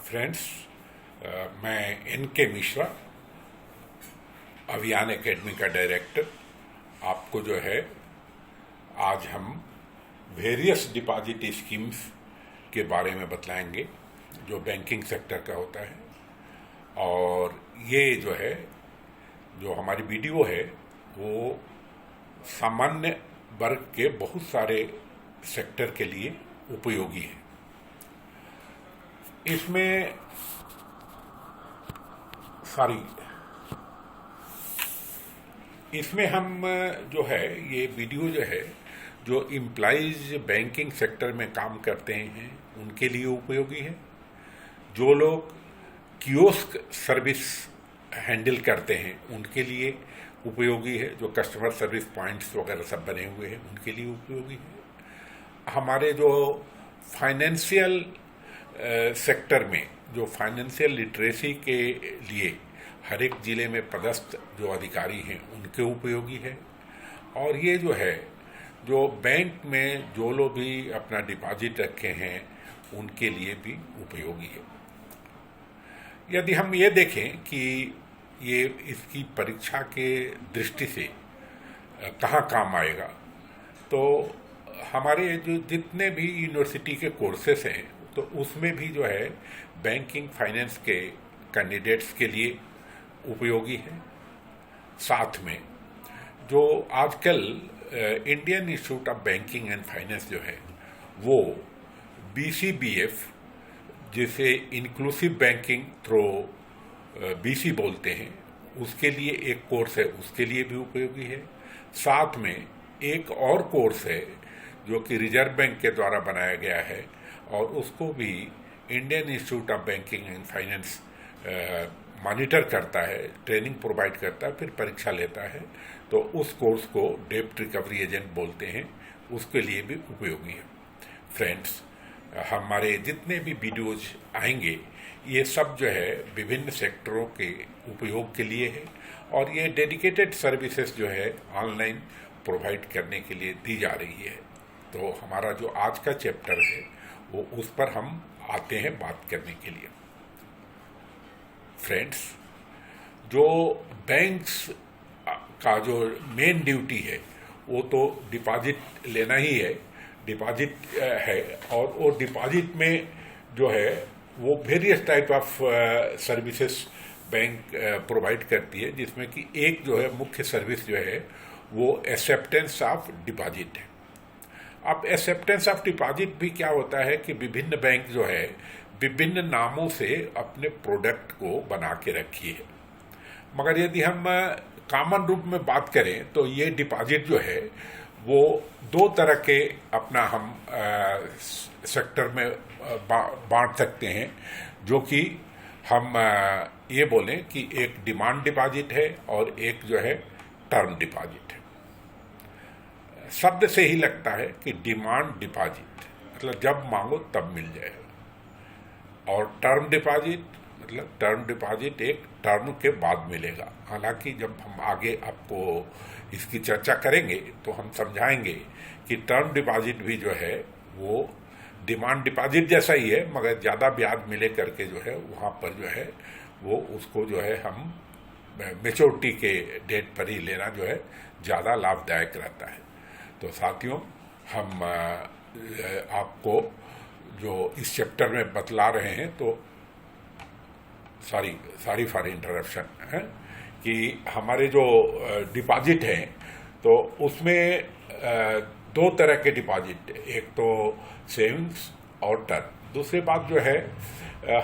Friends, मैं NK. Mishra, अभियान academy का डायरेक्टर, आपको जो है आज हम वेरियस डिपॉजिट स्कीम्स के बारे में बतलाएंगे जो बैंकिंग सेक्टर का होता है। और ये जो है जो हमारी वीडियो है वो सामान्य वर्ग के बहुत सारे सेक्टर के लिए उपयोगी है। इसमें इसमें हम जो है ये वीडियो जो है जो इम्प्लॉइज बैंकिंग सेक्टर में काम करते हैं उनके लिए उपयोगी है। जो लोग कियोस्क सर्विस हैंडल करते हैं उनके लिए उपयोगी है। जो कस्टमर सर्विस पॉइंट्स वगैरह सब बने हुए हैं उनके लिए उपयोगी है। हमारे जो फाइनेंशियल सेक्टर में जो फाइनेंशियल लिटरेसी के लिए हर एक ज़िले में पदस्थ जो अधिकारी हैं उनके उपयोगी है। और ये जो है जो बैंक में जो लोग भी अपना डिपॉजिट रखे हैं उनके लिए भी उपयोगी है। यदि हम ये देखें कि ये इसकी परीक्षा के दृष्टि से कहाँ काम आएगा, तो हमारे जो जितने भी यूनिवर्सिटी के कोर्सेस हैं तो उसमें भी जो है बैंकिंग फाइनेंस के कैंडिडेट्स के लिए उपयोगी है। साथ में जो आजकल Indian institute of banking and finance जो है वो BCBF, जिसे इंक्लूसिव बैंकिंग थ्रू BC बोलते हैं, उसके लिए एक कोर्स है, उसके लिए भी उपयोगी है। साथ में एक और कोर्स है जो कि रिजर्व बैंक के द्वारा बनाया गया है और उसको भी Indian institute of banking and finance monitor करता है, ट्रेनिंग प्रोवाइड करता है, फिर परीक्षा लेता है। तो उस कोर्स को डेब्ट रिकवरी एजेंट बोलते हैं, उसके लिए भी उपयोगी है। फ्रेंड्स, हमारे जितने भी वीडियोज आएंगे ये सब जो है विभिन्न सेक्टरों के उपयोग के लिए है और ये डेडिकेटेड सर्विसेज जो है ऑनलाइन प्रोवाइड करने के लिए दी जा रही है। तो हमारा जो आज का चैप्टर है वो उस पर हम आते हैं बात करने के लिए। फ्रेंड्स, जो बैंक्स का जो मेन ड्यूटी है वो तो डिपॉजिट लेना ही है, डिपॉजिट है। और वो डिपॉजिट में जो है वो various type of services bank provide करती है, जिसमें कि एक जो है मुख्य सर्विस जो है वो एक्सेप्टेंस ऑफ डिपॉजिट है। अब एक्सेप्टेंस ऑफ डिपॉजिट भी क्या होता है कि विभिन्न बैंक जो है विभिन्न नामों से अपने प्रोडक्ट को बना के रखी है, मगर यदि हम कॉमन रूप में बात करें तो ये डिपॉजिट जो है वो दो तरह के अपना हम सेक्टर में बांट सकते हैं। जो कि हम ये बोलें कि एक डिमांड डिपॉजिट है और एक जो है टर्म डिपॉजिट है। शब्द से ही लगता है कि डिमांड डिपॉजिट मतलब जब मांगो तब मिल जाएगा, और टर्म डिपॉजिट मतलब टर्म डिपॉजिट एक टर्म के बाद मिलेगा। हालांकि जब हम आगे आपको इसकी चर्चा करेंगे तो हम समझाएंगे कि टर्म डिपॉजिट भी जो है वो डिमांड डिपॉजिट जैसा ही है, मगर ज़्यादा ब्याज मिले करके जो है वहाँ पर जो है वो उसको जो है हम मैच्योरिटी के डेट पर ही लेना जो है ज़्यादा लाभदायक रहता है। तो साथियों, हम आपको जो इस चैप्टर में बतला रहे हैं तो सॉरी फॉर इंटरप्शन है कि हमारे जो डिपॉजिट हैं तो उसमें दो तरह के डिपॉजिट, एक तो सेविंग्स और टर्म। दूसरी बात जो है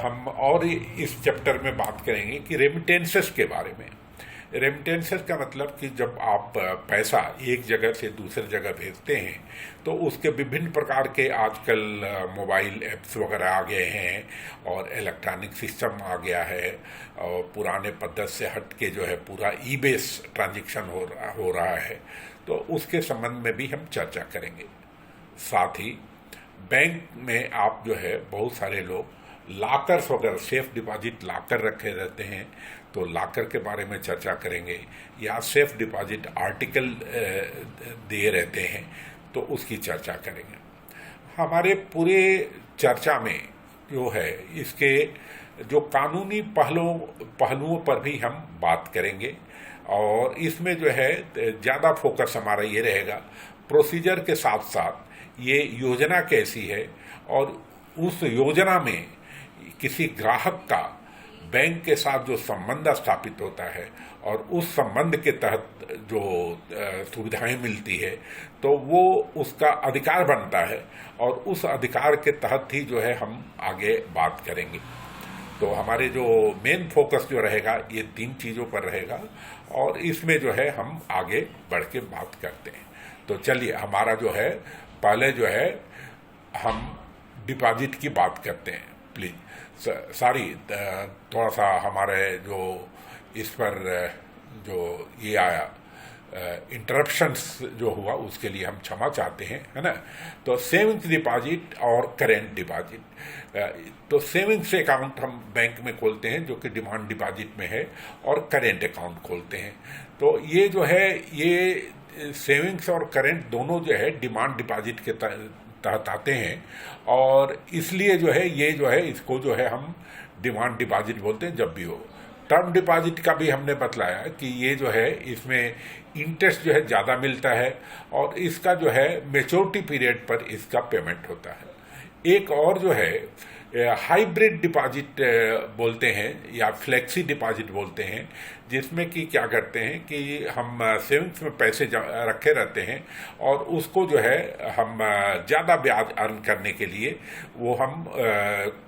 हम और इस चैप्टर में बात करेंगे कि रेमिटेंसेस के बारे में। रेमिटेंसेस का मतलब कि जब आप पैसा एक जगह से दूसरी जगह भेजते हैं तो उसके विभिन्न प्रकार के आजकल मोबाइल ऐप्स वगैरह आ गए हैं और इलेक्ट्रॉनिक सिस्टम आ गया है और पुराने पद्धति से हट के जो है पूरा ई-बेस ट्रांजैक्शन हो रहा है। तो उसके संबंध में भी हम चर्चा करेंगे। साथ ही बैंक में आप जो है बहुत सारे लोग लॉकर्स वगैरह सेफ डिपॉजिट लॉकर रखे रहते हैं, तो लॉकर के बारे में चर्चा करेंगे। या सेफ डिपॉजिट आर्टिकल दिए रहते हैं तो उसकी चर्चा करेंगे। हमारे पूरे चर्चा में जो है इसके जो कानूनी पहलुओं पर भी हम बात करेंगे, और इसमें जो है ज़्यादा फोकस हमारा ये रहेगा प्रोसीजर के साथ साथ ये योजना कैसी है, और उस योजना में किसी ग्राहक का बैंक के साथ जो संबंध स्थापित होता है और उस संबंध के तहत जो सुविधाएं मिलती है, तो वो उसका अधिकार बनता है, और उस अधिकार के तहत ही जो है हम आगे बात करेंगे। तो हमारे जो मेन फोकस जो रहेगा ये 3 चीज़ों पर रहेगा, और इसमें जो है हम आगे बढ़ के बात करते हैं। तो चलिए, हमारा जो है पहले जो है हम डिपॉजिट की बात करते हैं। प्लीज सॉरी, थोड़ा सा हमारे जो इस पर जो ये आया इंटरप्शंस जो हुआ उसके लिए हम क्षमा चाहते हैं, है ना। तो सेविंग्स डिपॉजिट और करेंट डिपॉजिट, तो सेविंग्स अकाउंट हम बैंक में खोलते हैं जो कि डिमांड डिपॉजिट में है, और करेंट अकाउंट खोलते हैं। तो ये जो है ये सेविंग्स और करेंट दोनों जो है डिमांड डिपॉजिट के तहत आते हैं, और इसलिए जो है ये जो है इसको जो है हम डिमांड डिपॉजिट बोलते हैं जब भी हो। टर्म डिपॉजिट का भी हमने बतलाया कि ये जो है इसमें इंटरेस्ट जो है ज़्यादा मिलता है, और इसका जो है मैच्योरिटी पीरियड पर इसका पेमेंट होता है। एक और जो है हाइब्रिड डिपॉजिट बोलते हैं या फ्लेक्सी डिपॉजिट बोलते हैं, जिसमें कि क्या करते हैं कि हम सेविंग्स में पैसे रखे रहते हैं, और उसको जो है हम ज़्यादा ब्याज अर्न करने के लिए वो हम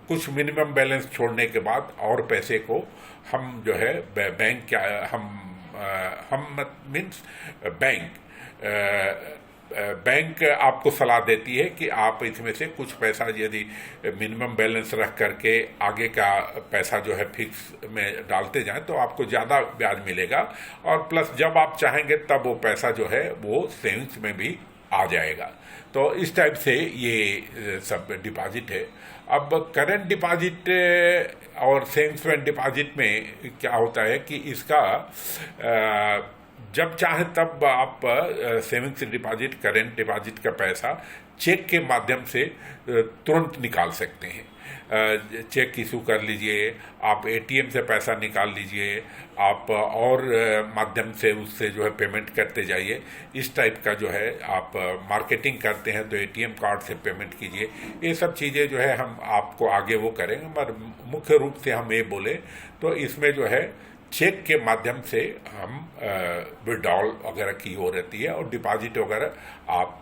कुछ मिनिमम बैलेंस छोड़ने के बाद और पैसे को हम जो है बैंक हम मीन्स बैंक आपको सलाह देती है कि आप इसमें से कुछ पैसा यदि मिनिमम बैलेंस रख करके आगे का पैसा जो है फिक्स में डालते जाएं तो आपको ज़्यादा ब्याज मिलेगा, और प्लस जब आप चाहेंगे तब वो पैसा जो है वो सेविंग्स में भी आ जाएगा। तो इस टाइप से ये सब डिपॉजिट है। अब करेंट डिपॉजिट और सेविंग्स में डिपॉजिट में क्या होता है कि इसका जब चाहे तब आप सेविंग्स डिपॉजिट, करेंट डिपॉजिट का पैसा चेक के माध्यम से तुरंत निकाल सकते हैं। चेक इशू कर लीजिए, आप एटीएम से पैसा निकाल लीजिए, आप और माध्यम से उससे जो है पेमेंट करते जाइए। इस टाइप का जो है आप मार्केटिंग करते हैं तो एटीएम कार्ड से पेमेंट कीजिए। ये सब चीज़ें जो है हम आपको आगे वो करेंगे, मगर मुख्य रूप से हम ये बोले तो इसमें जो है चेक के माध्यम से हम विड्रॉल वगैरह की हो रहती है, और डिपॉजिट वगैरह आप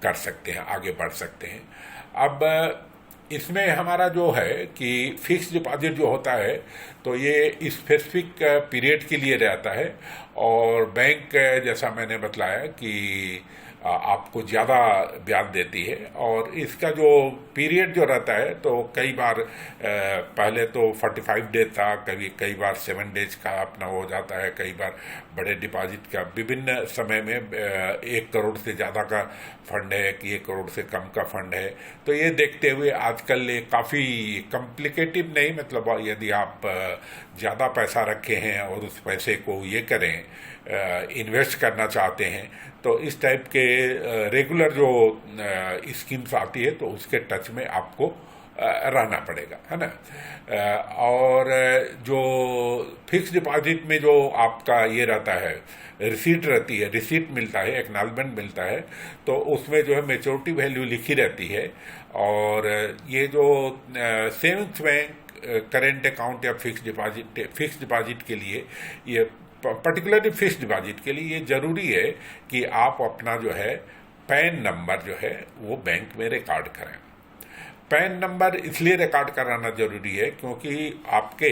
कर सकते हैं, आगे बढ़ सकते हैं। अब इसमें हमारा जो है कि फिक्स डिपॉजिट जो होता है तो ये स्पेसिफिक पीरियड के लिए रहता है, और बैंक जैसा मैंने बतलाया कि आपको ज़्यादा ब्याज देती है, और इसका जो पीरियड जो रहता है तो कई बार पहले तो 45 डेज था, कई बार 7 डेज का अपना हो जाता है, कई बार बड़े डिपॉजिट का विभिन्न समय में 1 करोड़ से ज़्यादा का फंड है कि 1 करोड़ से कम का फंड है। तो ये देखते हुए आजकल ये काफ़ी कॉम्प्लिकेटिव नहीं, मतलब यदि आप ज़्यादा पैसा रखे हैं और उस पैसे को ये करें इन्वेस्ट करना चाहते हैं, तो इस टाइप के रेगुलर जो स्कीम्स आती है तो उसके टच में आपको रहना पड़ेगा, है ना। और जो फिक्स डिपॉजिट में जो आपका ये रहता है, रिसीट रहती है, रिसीट मिलता है, एक्नॉलेजमेंट मिलता है, तो उसमें जो है मैच्योरिटी वैल्यू लिखी रहती है। और ये जो सेविंग्स बैंक, करेंट अकाउंट या फिक्स डिपॉजिट के लिए ये पर्टिकुलरली फिक्स डिपॉजिट के लिए ये ज़रूरी है कि आप अपना जो है पैन नंबर जो है वो बैंक में रिकॉर्ड करें। पैन नंबर इसलिए रिकॉर्ड कराना ज़रूरी है क्योंकि आपके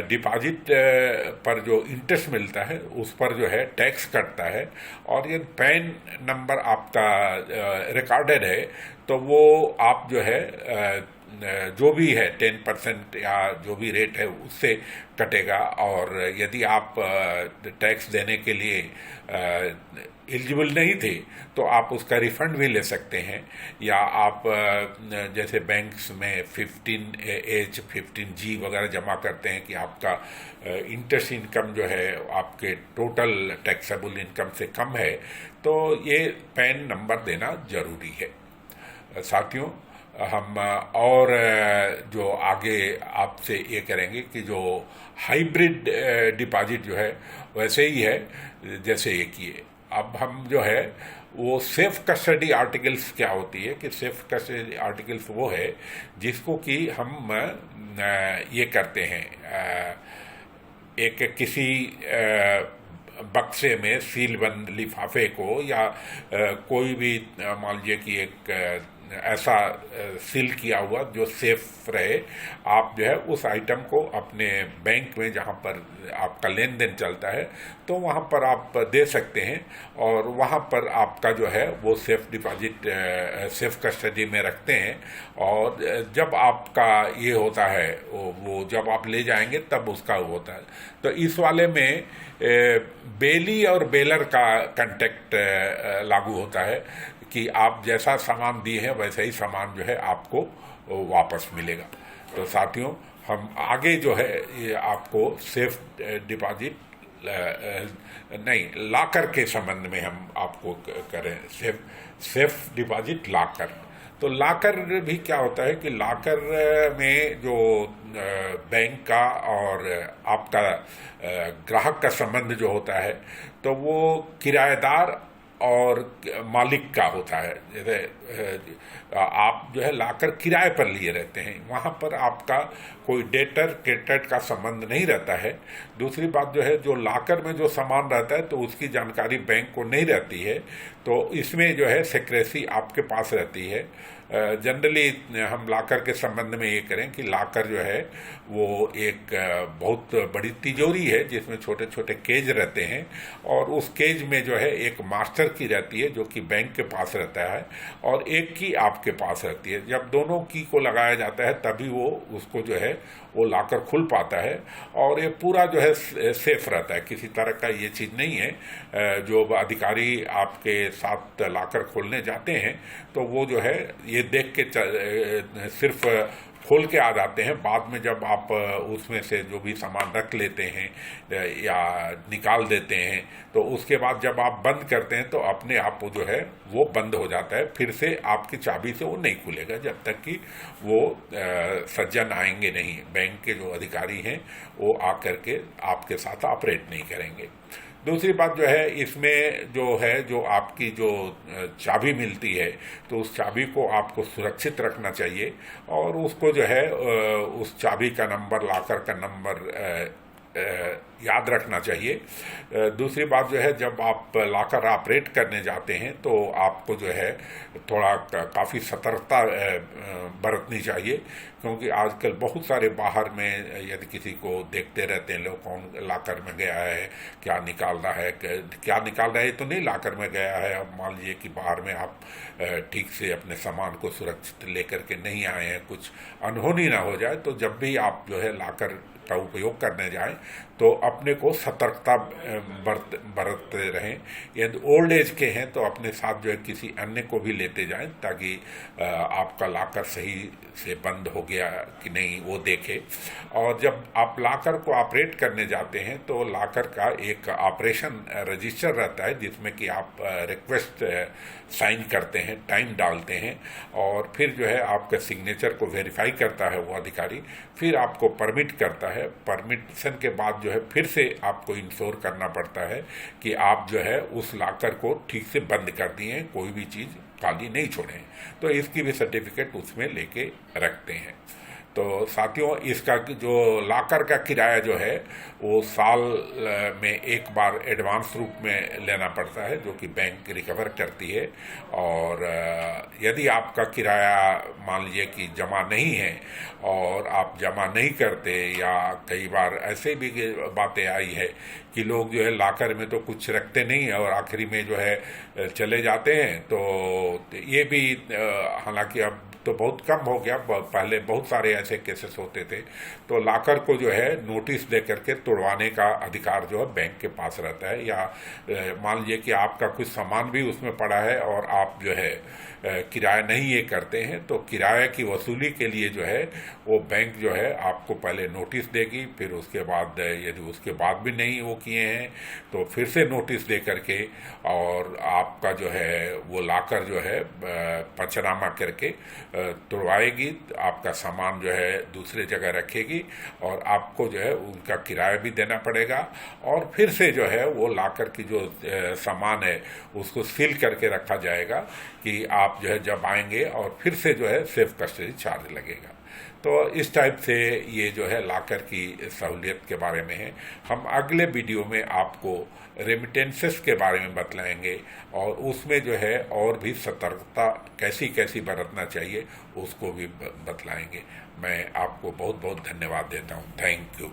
डिपॉजिट पर जो इंटरेस्ट मिलता है उस पर जो है टैक्स कटता है, और ये पैन नंबर आपका रिकॉर्डेड है तो वो आप जो है जो भी है 10% या जो भी रेट है उससे कटेगा। और यदि आप टैक्स देने के लिए एलिजिबल नहीं थे तो आप उसका रिफंड भी ले सकते हैं, या आप जैसे बैंक्स में 15H 15G वगैरह जमा करते हैं कि आपका इंटरेस्ट इनकम जो है आपके टोटल टैक्सेबल इनकम से कम है, तो ये पैन नंबर देना ज़रूरी है। साथियों, हम और जो आगे आपसे ये करेंगे कि जो हाइब्रिड डिपॉजिट जो है वैसे ही है जैसे ये किए। अब हम जो है वो सेफ कस्टडी आर्टिकल्स क्या होती है कि सेफ कस्टडी आर्टिकल्स वो है जिसको कि हम ये करते हैं, एक किसी बक्से में सीलबंद लिफाफे को या कोई भी मान लीजिए कि एक ऐसा सील किया हुआ जो सेफ रहे, आप जो है उस आइटम को अपने बैंक में जहाँ पर आपका लेन देन चलता है तो वहाँ पर आप दे सकते हैं और वहाँ पर आपका जो है वो सेफ डिपॉजिट सेफ कस्टडी में रखते हैं। और जब आपका ये होता है वो जब आप ले जाएंगे तब उसका होता है। तो इस वाले में बेली और बेलर का कंटेक्ट लागू होता है कि आप जैसा सामान दिए हैं वैसा ही सामान जो है आपको वापस मिलेगा। तो साथियों, हम आगे जो है ये आपको सेफ डिपॉजिट नहीं लॉकर के संबंध में हम आपको करें, सेफ डिपॉजिट लॉकर। तो लॉकर भी क्या होता है कि लॉकर में जो बैंक का और आपका ग्राहक का संबंध जो होता है तो वो किराएदार और मालिक का होता है। जैसे आप जो है लाकर किराए पर लिए रहते हैं, वहाँ पर आपका कोई डेटर क्रेडिटर का संबंध नहीं रहता है। दूसरी बात जो है, जो लाकर में जो सामान रहता है तो उसकी जानकारी बैंक को नहीं रहती है, तो इसमें जो है सिक्रेसी आपके पास रहती है। जनरली हम लाकर के संबंध में ये करें कि लाकर जो है वो एक बहुत बड़ी तिजोरी है जिसमें छोटे छोटे केज रहते हैं और उस केज में जो है एक मास्टर की रहती है जो कि बैंक के पास रहता है और एक की आपके पास रहती है। जब दोनों की को लगाया जाता है तभी वो उसको जो है वो लाकर खुल पाता है और ये पूरा जो है सेफ रहता है। किसी तरह का ये चीज़ नहीं है। जो अधिकारी आपके साथ लाकर खोलने जाते हैं तो वो जो है ये देख के सिर्फ खोल के आ जाते हैं। बाद में जब आप उसमें से जो भी सामान रख लेते हैं या निकाल देते हैं तो उसके बाद जब आप बंद करते हैं तो अपने आप वो जो है वो बंद हो जाता है, फिर से आपकी चाबी से वो नहीं खुलेगा जब तक कि वो सज्जन आएंगे नहीं, बैंक के जो अधिकारी हैं वो आकर के आपके साथ ऑपरेट नहीं करेंगे। दूसरी बात जो है, इसमें जो है जो आपकी जो चाबी मिलती है तो उस चाबी को आपको सुरक्षित रखना चाहिए और उसको जो है उस चाबी का नंबर, लॉकर का नंबर याद रखना चाहिए। दूसरी बात जो है, जब आप लॉकर ऑपरेट करने जाते हैं तो आपको जो है थोड़ा काफ़ी सतर्कता बरतनी चाहिए, क्योंकि आजकल बहुत सारे बाहर में यदि किसी को देखते रहते हैं लोग कौन लॉकर में गया है, क्या निकाल रहा है, क्या निकाल रहा है तो नहीं लॉकर में गया है। अब मान लीजिए कि बाहर में आप ठीक से अपने सामान को सुरक्षित लेकर के नहीं आए हैं, कुछ अनहोनी ना हो जाए, तो जब भी आप जो है लॉकर का उपयोग करने जाएं तो अपने को सतर्कता बरतते रहें। यदि ओल्ड एज के हैं तो अपने साथ जो है किसी अन्य को भी लेते जाएं ताकि आपका लॉकर सही से बंद हो गया कि नहीं वो देखे। और जब आप लॉकर को ऑपरेट करने जाते हैं तो लॉकर का एक ऑपरेशन रजिस्टर रहता है जिसमें कि आप रिक्वेस्ट साइन करते हैं, टाइम डालते हैं और फिर जो है आपका सिग्नेचर को वेरीफाई करता है वो अधिकारी, फिर आपको परमिट करता है। परमिशन के बाद जो है फिर से आपको इंश्योर करना पड़ता है कि आप जो है उस लॉकर को ठीक से बंद कर दिए हैं, कोई भी चीज़ खाली नहीं छोड़े। तो इसकी भी सर्टिफिकेट उसमें लेके रखते हैं। तो साथियों, इसका जो लॉकर का किराया जो है वो साल में एक बार एडवांस रूप में लेना पड़ता है जो कि बैंक रिकवर करती है। और यदि आपका किराया मान लीजिए कि जमा नहीं है और आप जमा नहीं करते, या कई बार ऐसे भी बातें आई है कि लोग जो है लॉकर में तो कुछ रखते नहीं है और आखिरी में जो है चले जाते हैं, तो ये भी हालांकि अब तो बहुत कम हो गया, पहले बहुत सारे ऐसे केसेस होते थे। तो लॉकर को जो है नोटिस दे करके तोड़वाने का अधिकार जो है बैंक के पास रहता है। या मान लीजिए कि आपका कुछ सामान भी उसमें पड़ा है और आप जो है किराया नहीं ये करते हैं, तो किराए की वसूली के लिए जो है वो बैंक जो है आपको पहले नोटिस देगी, फिर उसके बाद यदि उसके बाद भी नहीं वो किए हैं तो फिर से नोटिस दे करके और आपका जो है वो लॉकर जो है पंचनामा करके तुड़वाएगी, आपका सामान जो है दूसरे जगह रखेगी और आपको जो है उनका किराया भी देना पड़ेगा, और फिर से जो है वो ला करके जो सामान है उसको सील करके रखा जाएगा कि आप जो है जब आएंगे और फिर से जो है सेफ कस्टडी चार्ज लगेगा। तो इस टाइप से ये जो है लाकर की सहूलियत के बारे में है। हम अगले वीडियो में आपको रेमिटेंसेस के बारे में बतलाएंगे और उसमें जो है और भी सतर्कता कैसी कैसी बरतना चाहिए उसको भी बतलाएंगे। मैं आपको बहुत बहुत धन्यवाद देता हूँ। Thank you.